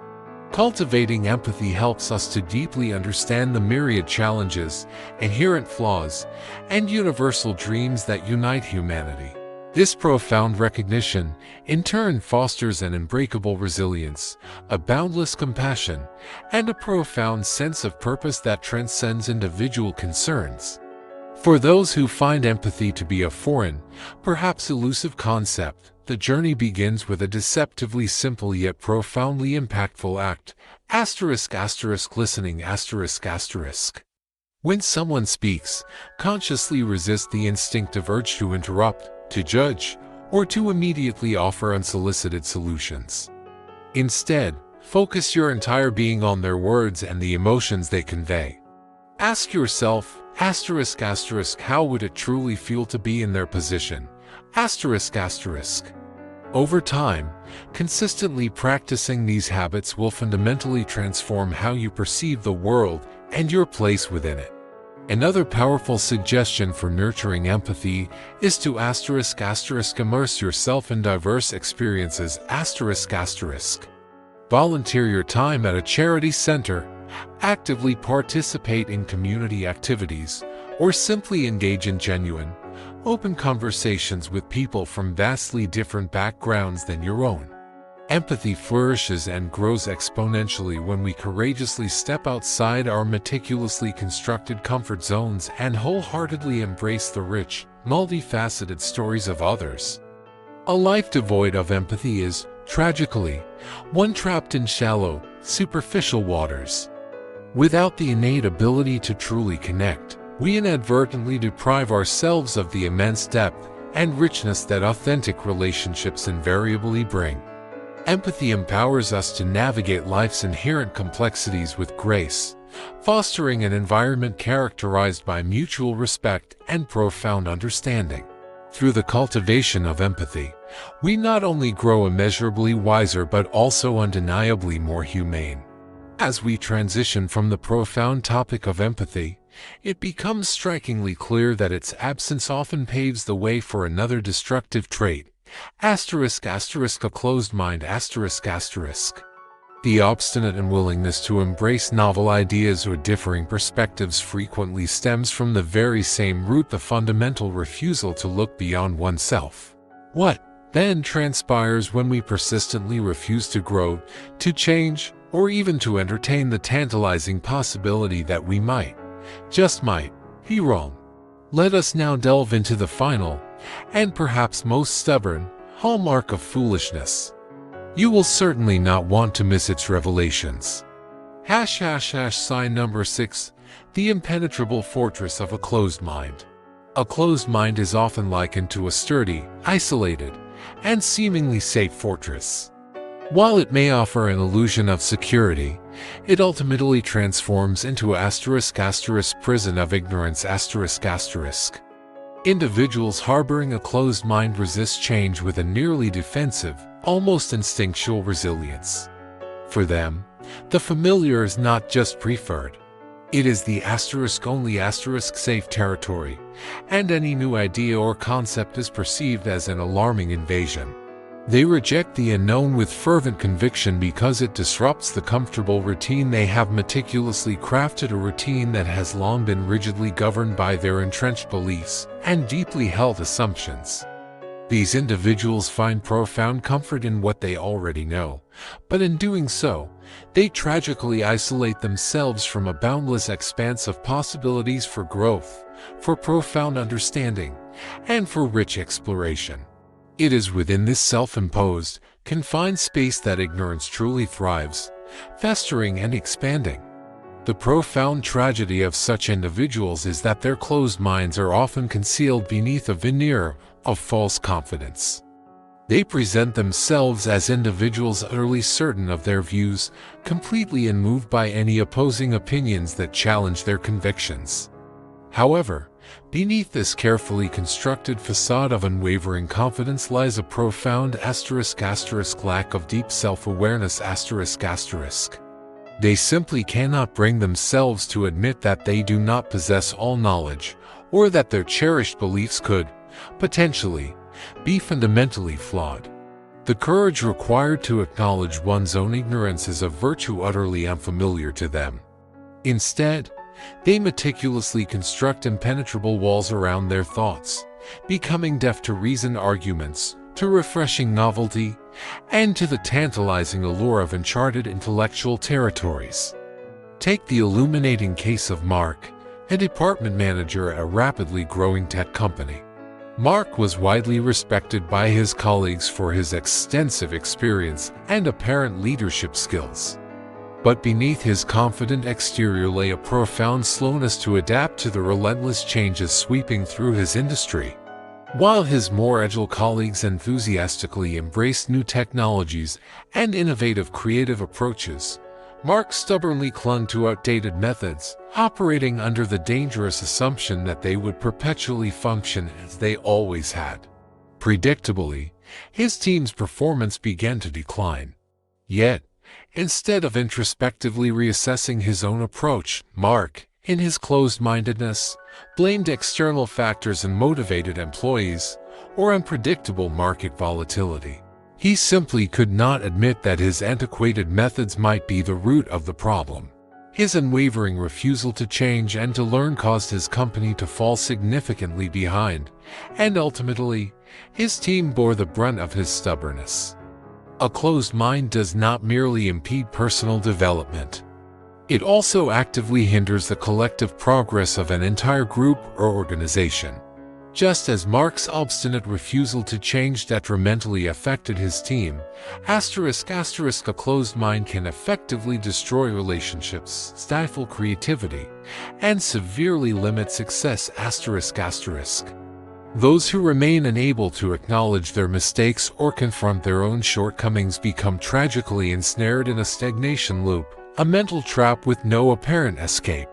Cultivating empathy helps us to deeply understand the myriad challenges, inherent flaws, and universal dreams that unite humanity. This profound recognition, in turn, fosters an unbreakable resilience, a boundless compassion, and a profound sense of purpose that transcends individual concerns. For those who find empathy to be a foreign, perhaps elusive concept, the journey begins with a deceptively simple yet profoundly impactful act, ***, listening ***. When someone speaks, consciously resist the instinctive urge to interrupt, to judge, or to immediately offer unsolicited solutions. Instead, focus your entire being on their words and the emotions they convey. Ask yourself, ***, how would it truly feel to be in their position? ***. Over time, consistently practicing these habits will fundamentally transform how you perceive the world and your place within it. Another powerful suggestion for nurturing empathy is to *** immerse yourself in diverse experiences ***. Volunteer your time at a charity center, actively participate in community activities, or simply engage in genuine, open conversations with people from vastly different backgrounds than your own. Empathy flourishes and grows exponentially when we courageously step outside our meticulously constructed comfort zones and wholeheartedly embrace the rich, multifaceted stories of others. A life devoid of empathy is, tragically, one trapped in shallow, superficial waters. Without the innate ability to truly connect, we inadvertently deprive ourselves of the immense depth and richness that authentic relationships invariably bring. Empathy empowers us to navigate life's inherent complexities with grace, fostering an environment characterized by mutual respect and profound understanding. Through the cultivation of empathy, we not only grow immeasurably wiser but also undeniably more humane. As we transition from the profound topic of empathy, it becomes strikingly clear that its absence often paves the way for another destructive trait, ***, a closed mind ***. The obstinate unwillingness to embrace novel ideas or differing perspectives frequently stems from the very same root, the fundamental refusal to look beyond oneself. What, then, transpires when we persistently refuse to grow, to change, or even to entertain the tantalizing possibility that we might, just might, be wrong? Let us now delve into the final, and perhaps most stubborn, hallmark of foolishness. You will certainly not want to miss its revelations. Sign number 6, the impenetrable fortress of a closed mind. A closed mind is often likened to a sturdy, isolated, and seemingly safe fortress. While it may offer an illusion of security, it ultimately transforms into a *** prison of ignorance ***. Individuals harboring a closed mind resist change with a nearly defensive, almost instinctual resilience. For them, the familiar is not just preferred. It is the ***only safe territory, and any new idea or concept is perceived as an alarming invasion. They reject the unknown with fervent conviction because it disrupts the comfortable routine they have meticulously crafted, a routine that has long been rigidly governed by their entrenched beliefs and deeply held assumptions. These individuals find profound comfort in what they already know, but in doing so, they tragically isolate themselves from a boundless expanse of possibilities for growth, for profound understanding, and for rich exploration. It is within this self-imposed, confined space that ignorance truly thrives, festering and expanding. The profound tragedy of such individuals is that their closed minds are often concealed beneath a veneer of false confidence. They present themselves as individuals utterly certain of their views, completely unmoved by any opposing opinions that challenge their convictions. However, beneath this carefully constructed facade of unwavering confidence lies a profound *** lack of deep self-awareness ***. They simply cannot bring themselves to admit that they do not possess all knowledge, or that their cherished beliefs could, potentially, be fundamentally flawed. The courage required to acknowledge one's own ignorance is a virtue utterly unfamiliar to them. Instead, they meticulously construct impenetrable walls around their thoughts, becoming deaf to reasoned arguments, to refreshing novelty, and to the tantalizing allure of uncharted intellectual territories. Take the illuminating case of Mark, a department manager at a rapidly growing tech company. Mark was widely respected by his colleagues for his extensive experience and apparent leadership skills. But beneath his confident exterior lay a profound slowness to adapt to the relentless changes sweeping through his industry. While his more agile colleagues enthusiastically embraced new technologies and innovative creative approaches, Mark stubbornly clung to outdated methods, operating under the dangerous assumption that they would perpetually function as they always had. Predictably, his team's performance began to decline. Yet, instead of introspectively reassessing his own approach, Mark, in his closed-mindedness, blamed external factors and motivated employees, or unpredictable market volatility. He simply could not admit that his antiquated methods might be the root of the problem. His unwavering refusal to change and to learn caused his company to fall significantly behind, and ultimately, his team bore the brunt of his stubbornness. A closed mind does not merely impede personal development. It also actively hinders the collective progress of an entire group or organization. Just as Mark's obstinate refusal to change detrimentally affected his team, a closed mind can effectively destroy relationships, stifle creativity, and severely limit success. Those who remain unable to acknowledge their mistakes or confront their own shortcomings become tragically ensnared in a stagnation loop, a mental trap with no apparent escape.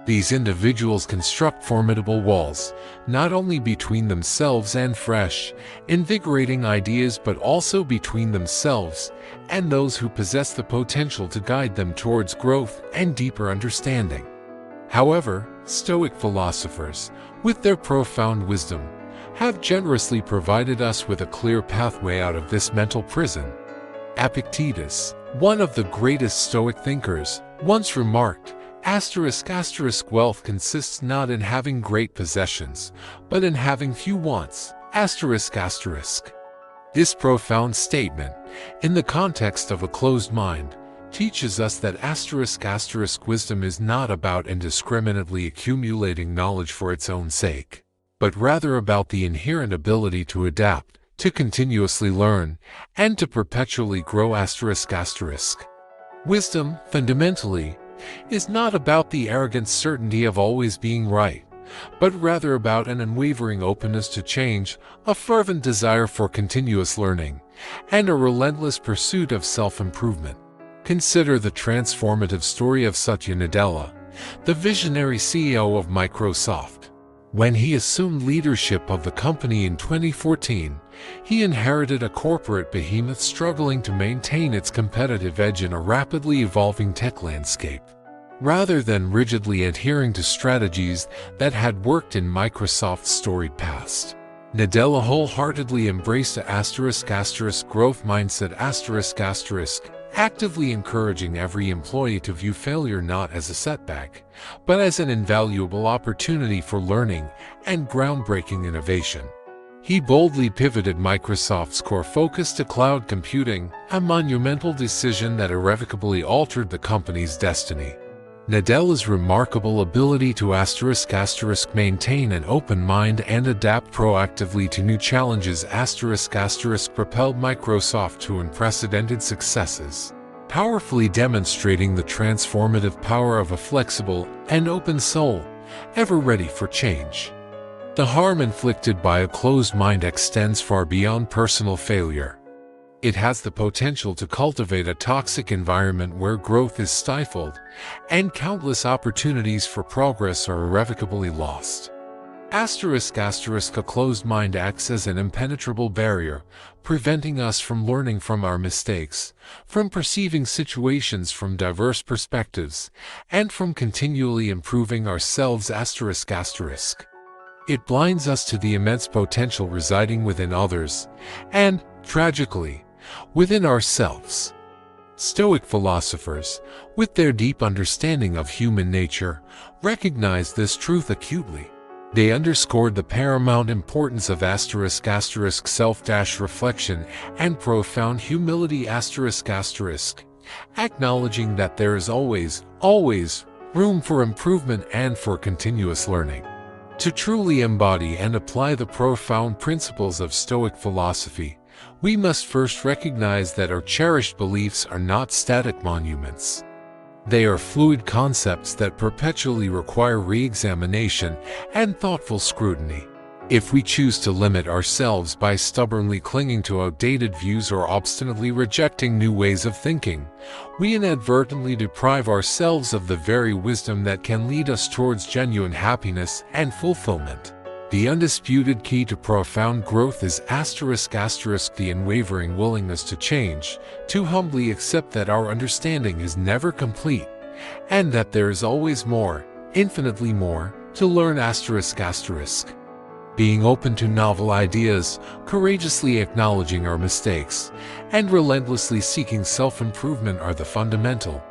These individuals construct formidable walls, not only between themselves and fresh, invigorating ideas but also between themselves and those who possess the potential to guide them towards growth and deeper understanding. However, Stoic philosophers, with their profound wisdom, have generously provided us with a clear pathway out of this mental prison. Epictetus, one of the greatest Stoic thinkers, once remarked, wealth consists not in having great possessions, but in having few wants. This profound statement, in the context of a closed mind, teaches us that wisdom is not about indiscriminately accumulating knowledge for its own sake, but rather about the inherent ability to adapt, to continuously learn, and to perpetually grow. Wisdom, fundamentally, is not about the arrogant certainty of always being right, but rather about an unwavering openness to change, a fervent desire for continuous learning, and a relentless pursuit of self-improvement. Consider the transformative story of Satya Nadella, the visionary CEO of Microsoft. When he assumed leadership of the company in 2014, he inherited a corporate behemoth struggling to maintain its competitive edge in a rapidly evolving tech landscape. Rather than rigidly adhering to strategies that had worked in Microsoft's storied past, Nadella wholeheartedly embraced a growth mindset actively encouraging every employee to view failure not as a setback, but as an invaluable opportunity for learning and groundbreaking innovation. He boldly pivoted Microsoft's core focus to cloud computing, a monumental decision that irrevocably altered the company's destiny. Nadella's remarkable ability to maintain an open mind and adapt proactively to new challenges propelled Microsoft to unprecedented successes, powerfully demonstrating the transformative power of a flexible and open soul, ever ready for change. The harm inflicted by a closed mind extends far beyond personal failure. It has the potential to cultivate a toxic environment where growth is stifled, and countless opportunities for progress are irrevocably lost. A closed mind acts as an impenetrable barrier, preventing us from learning from our mistakes, from perceiving situations from diverse perspectives, and from continually improving ourselves. It blinds us to the immense potential residing within others, and, tragically, within ourselves. Stoic philosophers, with their deep understanding of human nature, recognized this truth acutely. They underscored the paramount importance of self-reflection and profound humility acknowledging that there is always room for improvement and for continuous learning. To truly embody and apply the profound principles of Stoic philosophy, we must first recognize that our cherished beliefs are not static monuments. They are fluid concepts that perpetually require re-examination and thoughtful scrutiny. If we choose to limit ourselves by stubbornly clinging to outdated views or obstinately rejecting new ways of thinking, we inadvertently deprive ourselves of the very wisdom that can lead us towards genuine happiness and fulfillment. The undisputed key to profound growth is the unwavering willingness to change, to humbly accept that our understanding is never complete, and that there is always more, infinitely more, to learn. Being open to novel ideas, courageously acknowledging our mistakes, and relentlessly seeking self-improvement are the fundamental,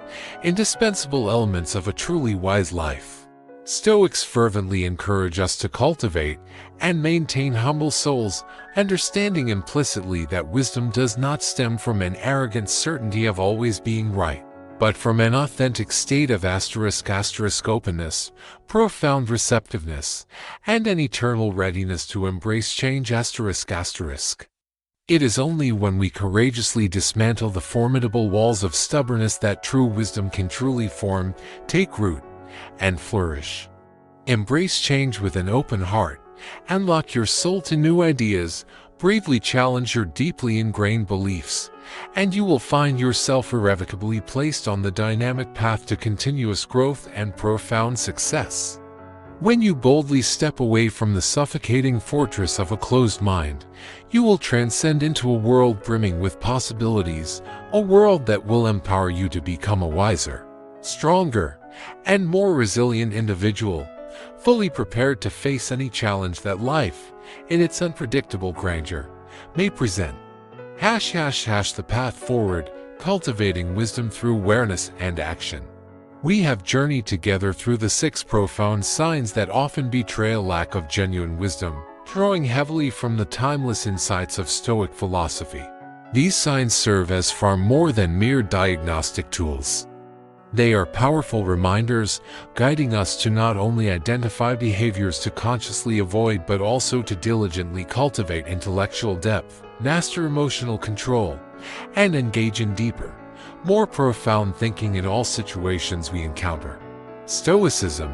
indispensable elements of a truly wise life. Stoics fervently encourage us to cultivate and maintain humble souls, understanding implicitly that wisdom does not stem from an arrogant certainty of always being right, but from an authentic state of openness, profound receptiveness, and an eternal readiness to embrace change. It is only when we courageously dismantle the formidable walls of stubbornness that true wisdom can truly form, take root, and flourish. Embrace change with an open heart, unlock your soul to new ideas, bravely challenge your deeply ingrained beliefs, and you will find yourself irrevocably placed on the dynamic path to continuous growth and profound success. When you boldly step away from the suffocating fortress of a closed mind, you will transcend into a world brimming with possibilities, a world that will empower you to become a wiser, stronger, and more resilient individual, fully prepared to face any challenge that life, in its unpredictable grandeur, may present. The path forward, cultivating wisdom through awareness and action. We have journeyed together through the 6 profound signs that often betray a lack of genuine wisdom, drawing heavily from the timeless insights of Stoic philosophy. These signs serve as far more than mere diagnostic tools. They are powerful reminders, guiding us to not only identify behaviors to consciously avoid but also to diligently cultivate intellectual depth, master emotional control, and engage in deeper, more profound thinking in all situations we encounter. Stoicism,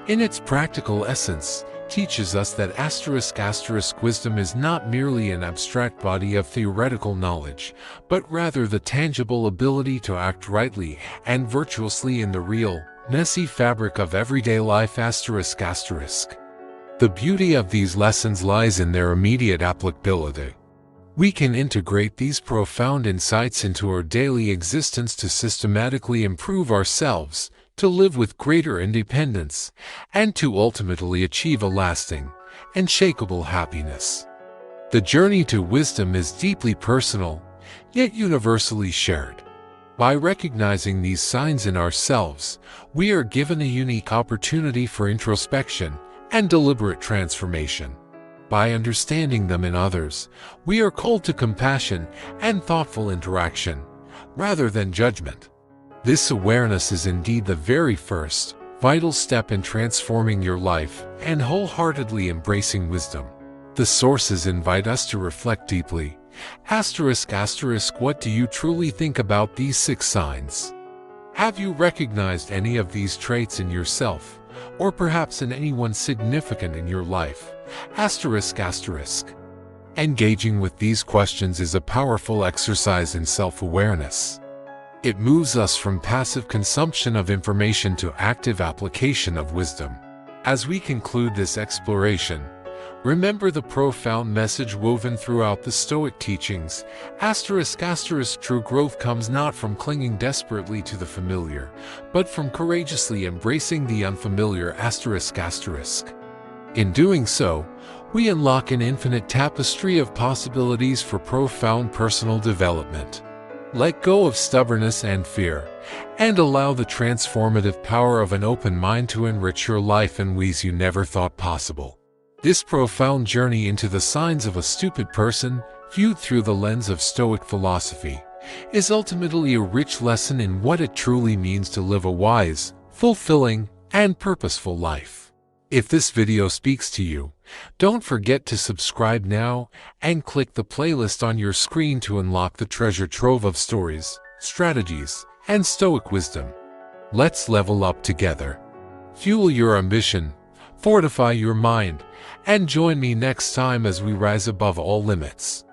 in its practical essence, teaches us that wisdom is not merely an abstract body of theoretical knowledge, but rather the tangible ability to act rightly and virtuously in the real, messy fabric of everyday life. The beauty of these lessons lies in their immediate applicability. We can integrate these profound insights into our daily existence to systematically improve ourselves, to live with greater independence, and to ultimately achieve a lasting, unshakable happiness. The journey to wisdom is deeply personal, yet universally shared. By recognizing these signs in ourselves, we are given a unique opportunity for introspection and deliberate transformation. By understanding them in others, we are called to compassion and thoughtful interaction, rather than judgment. This awareness is indeed the very first, vital step in transforming your life and wholeheartedly embracing wisdom. The sources invite us to reflect deeply. What do you truly think about these 6 signs? Have you recognized any of these traits in yourself, or perhaps in anyone significant in your life? Engaging with these questions is a powerful exercise in self-awareness. It moves us from passive consumption of information to active application of wisdom. As we conclude this exploration, remember the profound message woven throughout the Stoic teachings. True growth comes not from clinging desperately to the familiar, but from courageously embracing the unfamiliar. In doing so, we unlock an infinite tapestry of possibilities for profound personal development. Let go of stubbornness and fear, and allow the transformative power of an open mind to enrich your life in ways you never thought possible. This profound journey into the signs of a stupid person, viewed through the lens of Stoic philosophy, is ultimately a rich lesson in what it truly means to live a wise, fulfilling, and purposeful life. If this video speaks to you, don't forget to subscribe now and click the playlist on your screen to unlock the treasure trove of stories, strategies, and Stoic wisdom. Let's level up together. Fuel your ambition, fortify your mind, and join me next time as we rise above all limits.